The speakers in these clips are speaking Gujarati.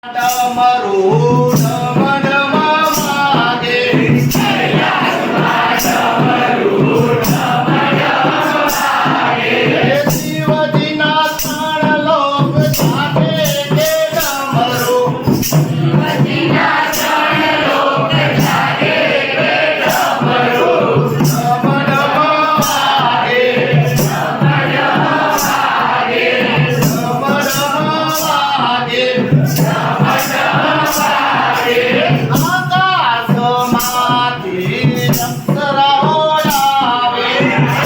ડમરું ડમ ડમ વાગે, કૈલાસમાં ડમરું ડમ ડમ વાગે. શિવજીના ત્રણ લોક જાગે કે ડમરું, શિવજીના ત્રણ લોક જાગે કે ડમરું ડમ ડમ વાગે, ડમ ડમ વાગે, ડમ ડમ વાગે. આકાશમાંથી અપ્સરાઓ આવે,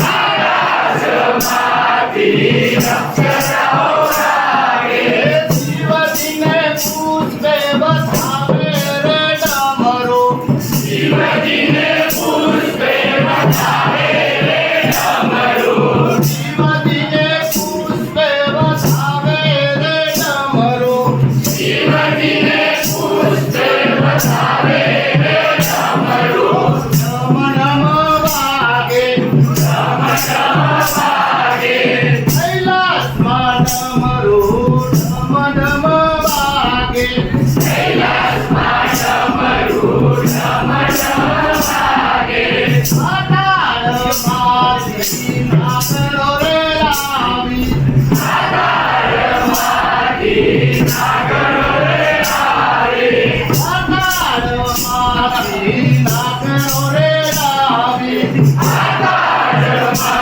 આકાશમાંથી અપ્સરાઓ આવે. શિવજીને પુષ્પે વધાવે રે ડમરું, શિવજીને પુષ્પે વધાવે રે ડમરું, શિવજીને પુષ્પે વધાવે રે ડમરું, શિવજીને પુષ્પે વધાવે રે ડમરું ડમ ડમ વાગે, ડમ ડમ વાગે. કૈલાસમાં ડમરું ડમ ડમ વાગે, કૈલાસમાં ડમરું ડમ ડમ વાગે. આકાશમાંથી નાગરો રે આવી, આકાશમાંથી નાગરો રે આવી, આકાશમાંથી નાગરો રે આવી, આકાશમાંથી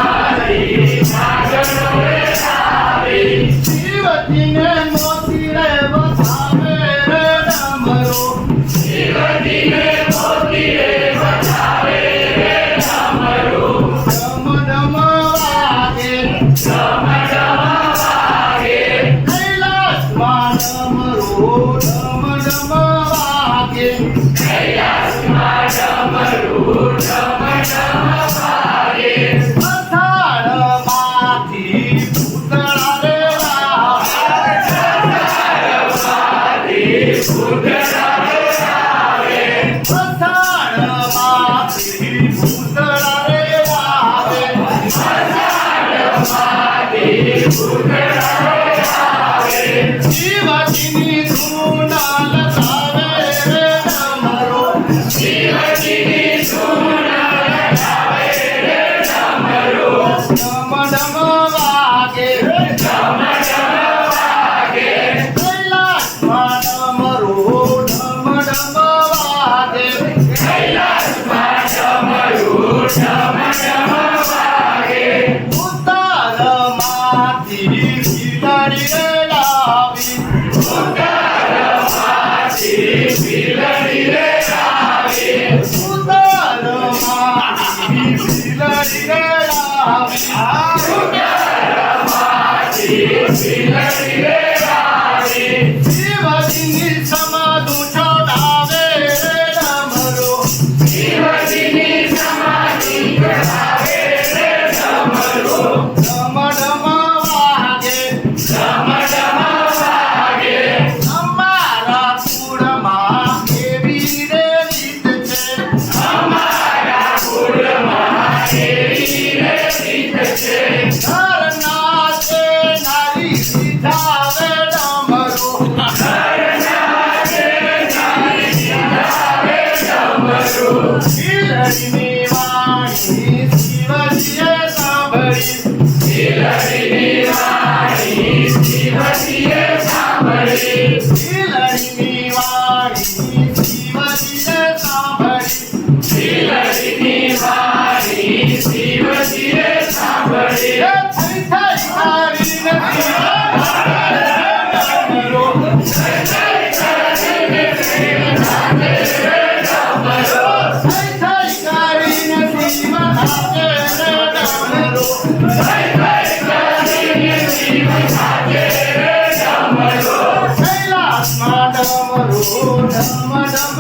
નાગરો રે આવી. શિવજીને મોતી રે વધાવે રે ડમરું, શિવજીને મોતી રે વધાવે રે ડમરું ડમ ડમ વાગે, ડમ ડમ વાગે. કૈલાસમાં ડમરું ડમ ડમ વાગે, કૈલાસમાં ડમરું ડમ ડમ વાગે. પથારમાંથી પૂતળા રે આવે, પથારમાંથી પૂતળા રે આવે, પથારમાંથી પૂતળા રે આવે, પથારમાંથી પૂતળા રે આવે. શિવજીની ધૂન લગાવે રે ડમરું, શિવજીની ધૂન લગાવે રે ડમરું ડમ ડમ વાગે, ડમ ડમ વાગે. કૈલાસમાં ડમરું ડમ ડમ વાગે, કૈલાસમાં ડમરું ડમ ડમ વાગે. ઉત્તરમાંથી બિલાડી રે લાવી, ઉત્તરમાંથી બિલાડી રે લાવી, ઉત્તરમાંથી બિલાડી રે લાવી, ઉત્તરમાંથી બિલાડી રે લાવી. શિવજીની સમાધુ ચડાવે રે ડમરું, શિવજીની સમાધિ ચડાવે રે ડમરું ડમ ડમ વાગે, ડમ ડમ વાગે. અમારા કુળમાં એવી રે રીત છે, અમારા કુળમાં એવી રે રીત છે. ઘરના છે નારી સીધાવે ડમરું, ઘરના છે નારી સીધાવે ડમરું. શિલડીની વાણી શિવજીએ સાંભળી, શિલડીની વાણી શિવજીએ સાંભળી, શિલડીની વાણી શિવજીએ સાંભળી, શિલડીની વાણી શિવજીએ સાંભળી. થઈ થઈ કરી નથી ડમરું, થઈ થઈ કરીને વધાવે રે ડમરું, થઈ થઈ કરીને વધાવે રે ડમરું, થઈ થઈ કરીને વધાવે રે ડમરું. કૈલાસમાં ડમરું ડમ ડમ